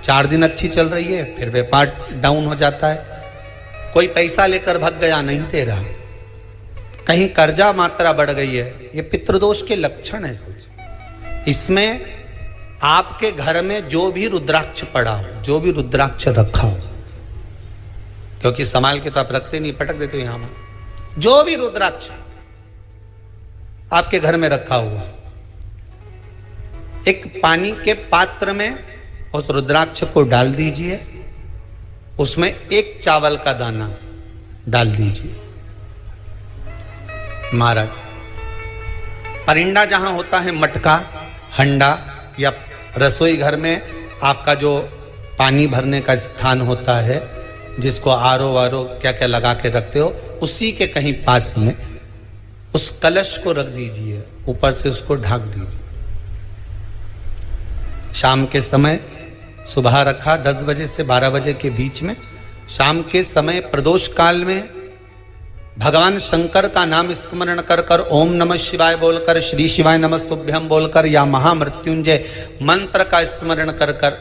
4 दिन अच्छी चल रही है, फिर व्यापार डाउन हो जाता है। कोई पैसा लेकर भग गया, नहीं दे रहा, कहीं कर्जा मात्रा बढ़ गई है, ये पितृदोष के लक्षण है कुछ। इसमें आपके घर में जो भी रुद्राक्ष पड़ा हो, जो भी रुद्राक्ष रखा हो, क्योंकि संभाल के तो आप रखते नहीं, पटक देते हो यहां में, जो भी रुद्राक्ष आपके घर में रखा हुआ, एक पानी के पात्र में उस रुद्राक्ष को डाल दीजिए, उसमें 1 चावल का दाना डाल दीजिए। महाराज, परिंदा जहां होता है, मटका, हंडा या रसोई घर में आपका जो पानी भरने का स्थान होता है, जिसको आरो वारो क्या क्या लगा के रखते हो, उसी के कहीं पास में उस कलश को रख दीजिए, ऊपर से उसको ढक दीजिए। शाम के समय, सुबह रखा 10 बजे से 12 बजे के बीच में, शाम के समय प्रदोष काल में भगवान शंकर का नाम स्मरण कर कर, ओम नमः शिवाय बोलकर, श्री शिवाय नमस्तुभ्यम बोलकर, या महामृत्युंजय मंत्र का स्मरण कर कर,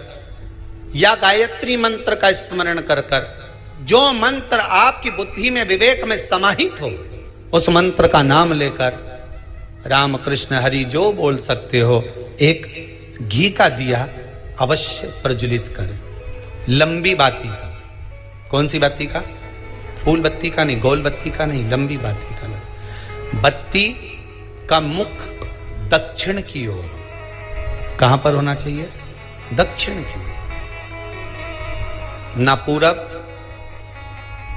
या गायत्री मंत्र का स्मरण कर कर, जो मंत्र आपकी बुद्धि में, विवेक में समाहित हो, उस मंत्र का नाम लेकर राम कृष्ण हरि जो बोल सकते हो, एक घी का दिया अवश्य प्रज्वलित करें, लंबी बाती का। कौन सी बाती का? फूल बत्ती का नहीं, गोल बत्ती का नहीं, लंबी बाती का। बत्ती का मुख दक्षिण की ओर, कहां पर होना चाहिए? दक्षिण की ओर, ना पूरब,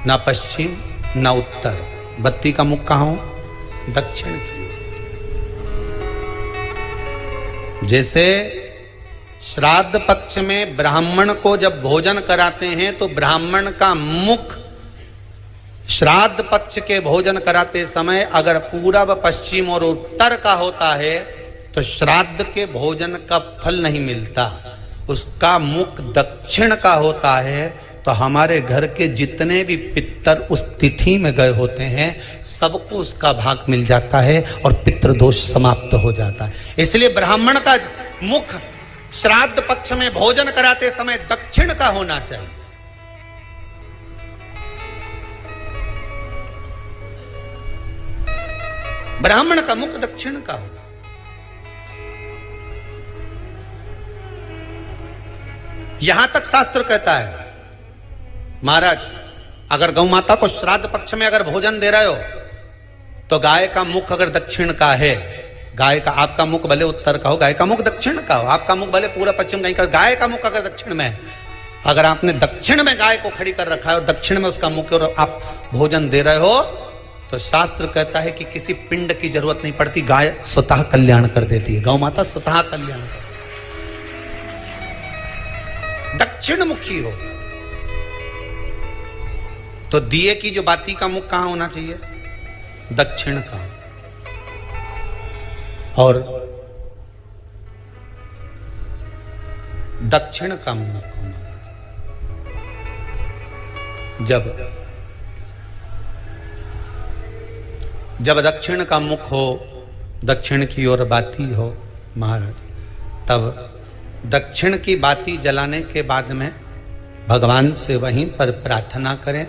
ना पश्चिम, ना उत्तर। बत्ती का मुख कहां हो? दक्षिण की ओर। जैसे श्राद्ध पक्ष में ब्राह्मण को जब भोजन कराते हैं तो ब्राह्मण का मुख श्राद्ध पक्ष के भोजन कराते समय अगर पूरब, पश्चिम और उत्तर का होता है तो श्राद्ध के भोजन का फल नहीं मिलता। उसका मुख दक्षिण का होता है तो हमारे घर के जितने भी पितर उस तिथि में गए होते हैं, सबको उसका भाग मिल जाता है और पितृदोष समाप्त हो जाता है। इसलिए ब्राह्मण का मुख श्राद्ध पक्ष में भोजन कराते समय दक्षिण का होना चाहिए। ब्राह्मण का मुख दक्षिण का हो। यहां तक शास्त्र कहता है, महाराज अगर गौ माता को श्राद्ध पक्ष में अगर भोजन दे रहे हो तो गाय का मुख अगर दक्षिण का है, गाय का, आपका मुख भले उत्तर का हो, गाय का मुख दक्षिण का हो, आपका मुख भले पूरा पश्चिम नहीं का, गाय का मुख अगर दक्षिण में है, अगर आपने दक्षिण में गाय को खड़ी कर रखा है और दक्षिण में उसका मुख और आप भोजन दे रहे हो, तो शास्त्र कहता है कि किसी पिंड की जरूरत नहीं पड़ती, गाय स्वतः कल्याण कर देती है, गौ माता स्वतः कल्याण कर। दक्षिण मुखी हो तो दिए की जो बाती का मुख कहां होना चाहिए? दक्षिण का। और दक्षिण का मुख होना जब दक्षिण का मुख हो, दक्षिण की ओर बाती हो महाराज, तब दक्षिण की बाती जलाने के बाद में भगवान से वहीं पर प्रार्थना करें।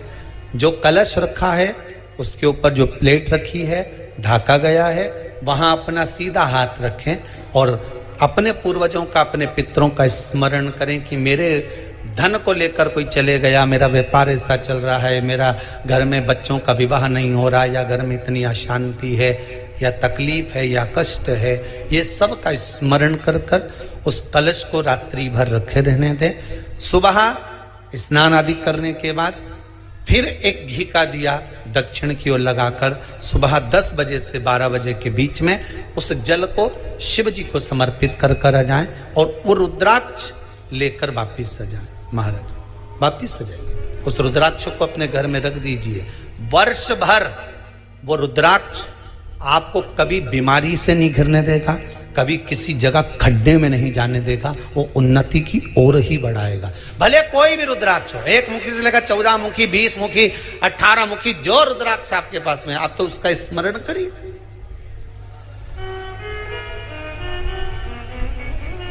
जो कलश रखा है उसके ऊपर जो प्लेट रखी है, ढाका गया है, वहां अपना सीधा हाथ रखें और अपने पूर्वजों का, अपने पितरों का स्मरण करें कि मेरे धन को लेकर कोई चले गया, मेरा व्यापार ऐसा चल रहा है, मेरा घर में बच्चों का विवाह नहीं हो रहा, या घर में इतनी अशांति है, या तकलीफ है, या कष्ट है, ये सब का स्मरण कर कर उस कलश को रात्रि भर रखे रहने दें। सुबह स्नान आदि करने के बाद फिर एक घी का दिया दक्षिण की ओर लगाकर सुबह 10 बजे से 12 बजे के बीच में उस जल को शिव जी को समर्पित कर कर आ जाएं और वो रुद्राक्ष लेकर वापिस आ जाएं। महाराज वापिस आ जाएंगे, उस रुद्राक्ष को अपने घर में रख दीजिए। वर्ष भर वो रुद्राक्ष आपको कभी बीमारी से नहीं घिरने देगा, कभी किसी जगह खड्डे में नहीं जाने देगा, वो उन्नति की ओर ही बढ़ाएगा। भले कोई भी रुद्राक्ष हो, 1 मुखी से लेकर 14 मुखी, 20 मुखी, 18 मुखी, जो रुद्राक्ष आपके पास में, आप तो उसका स्मरण करिए,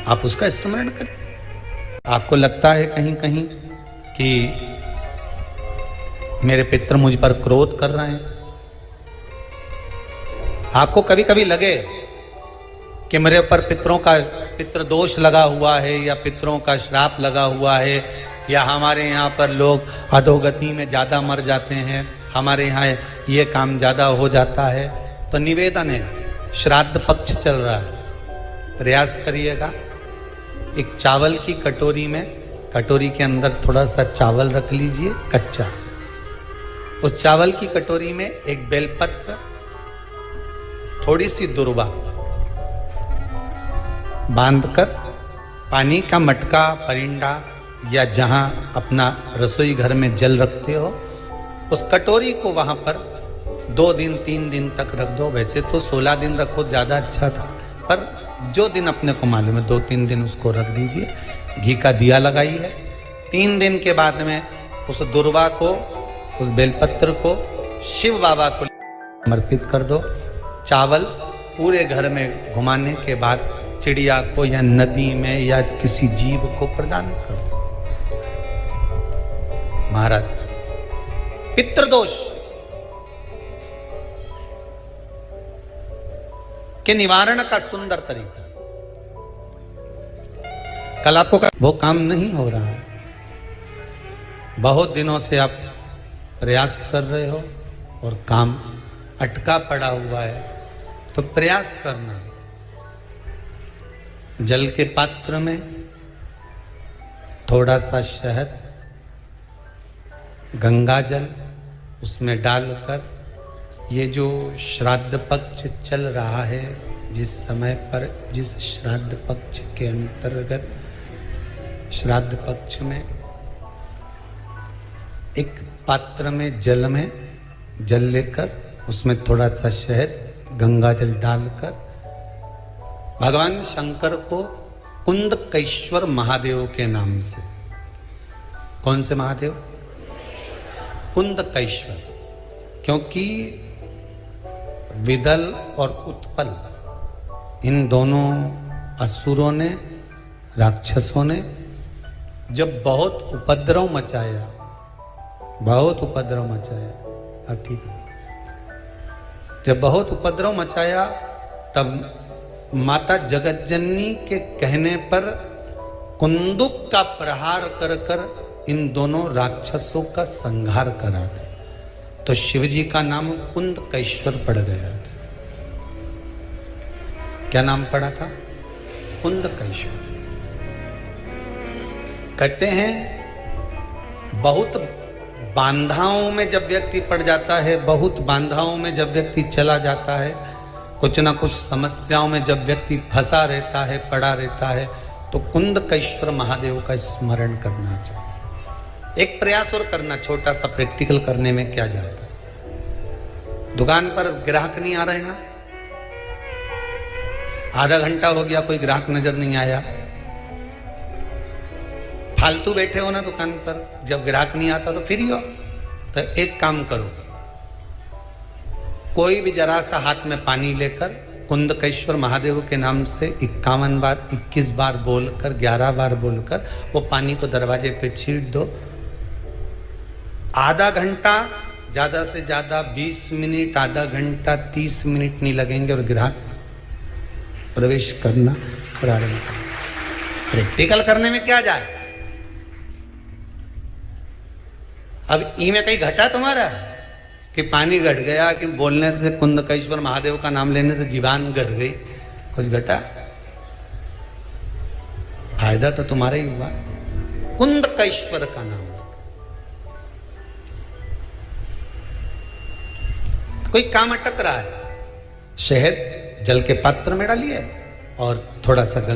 आप उसका स्मरण करिए। आपको लगता है कहीं कहीं कि मेरे पितृ मुझ पर क्रोध कर रहे हैं? आपको कभी कभी लगे कि मेरे ऊपर पितृ दोष लगा हुआ है, या पितरों का श्राप लगा हुआ है, या हमारे यहाँ पर लोग अधोगति में ज़्यादा मर जाते हैं, हमारे यहाँ ये काम ज़्यादा हो जाता है, तो निवेदन है, श्राद्ध पक्ष चल रहा है, प्रयास करिएगा। एक चावल की कटोरी में, कटोरी के अंदर थोड़ा सा चावल रख लीजिए कच्चा, उस चावल की कटोरी में एक बेलपत्र, थोड़ी सी दुर्वा बांधकर पानी का मटका, परिंडा या जहां अपना रसोई घर में जल रखते हो, उस कटोरी को वहां पर 2 दिन 3 दिन तक रख दो। वैसे तो 16 दिन रखो ज़्यादा अच्छा था, पर जो दिन अपने को मालूम है 2-3 दिन उसको रख दीजिए। घी का दिया लगाइए। 3 दिन के बाद में उस दुर्वा को, उस बेलपत्र को शिव बाबा को समर्पित कर दो। चावल पूरे घर में घुमाने के बाद चिड़िया को या नदी में या किसी जीव को प्रदान कर दो। महाराज, पितृदोष के निवारण का सुंदर तरीका। कल आपको वो काम नहीं हो रहा है, बहुत दिनों से आप प्रयास कर रहे हो और काम अटका पड़ा हुआ है, तो प्रयास करना। जल के पात्र में थोड़ा सा शहद, गंगा जल उसमें डालकर, ये जो श्राद्ध पक्ष चल रहा है, जिस समय पर, जिस श्राद्ध पक्ष के अंतर्गत, श्राद्ध पक्ष में एक पात्र में जल लेकर उसमें थोड़ा सा शहद, गंगा जल डालकर भगवान शंकर को कुंदकेश्वर महादेव के नाम से, कौन से महादेव? कुंदकेश्वर, क्योंकि विदल और उत्पल, इन दोनों असुरों ने, राक्षसों ने जब बहुत उपद्रव मचाया, अब ठीक है, जब बहुत उपद्रव मचाया, तब माता जगतजननी के कहने पर कुंदुक का प्रहार कर कर इन दोनों राक्षसों का संहार करा था। तो शिवजी का नाम कुंदकेश्वर पड़ गया था। क्या नाम पड़ा था? कुंदकेश्वर। कहते हैं बहुत बांधाओं में जब व्यक्ति पड़ जाता है, बहुत बांधाओं में जब व्यक्ति चला जाता है, कुछ ना कुछ समस्याओं में जब व्यक्ति फंसा रहता है, पड़ा रहता है, तो कुंदकेश्वर महादेव का स्मरण करना चाहिए। एक प्रयास और करना, छोटा सा प्रैक्टिकल करने में क्या जाता है। दुकान पर ग्राहक नहीं आ रहे ना, आधा घंटा हो गया, कोई ग्राहक नजर नहीं आया, फालतू बैठे हो ना दुकान पर, जब ग्राहक नहीं आता तो फ्री हो, तो एक काम करो, कोई भी जरा सा हाथ में पानी लेकर कुंदकेश्वर महादेव के नाम से 51 बार, 21 बार बोलकर, 11 बार बोलकर वो पानी को दरवाजे पे छीट दो। आधा घंटा, ज्यादा से ज्यादा 20 मिनट, आधा घंटा 30 मिनट नहीं लगेंगे और ग्राहक प्रवेश करना प्रारंभ करें। प्रैक्टिकल करने में क्या जाए। अब ई में कहीं घटा तुम्हारा कि पानी घट गया, कि बोलने से, कुंदकेश्वर महादेव का नाम लेने से जीवान घट गई, कुछ घटा? फायदा तो तुम्हारा ही हुआ। कुंदकेश्वर का नाम, कोई काम अटक रहा है, शहद जल के पात्र में डालिए और थोड़ा सा गंगा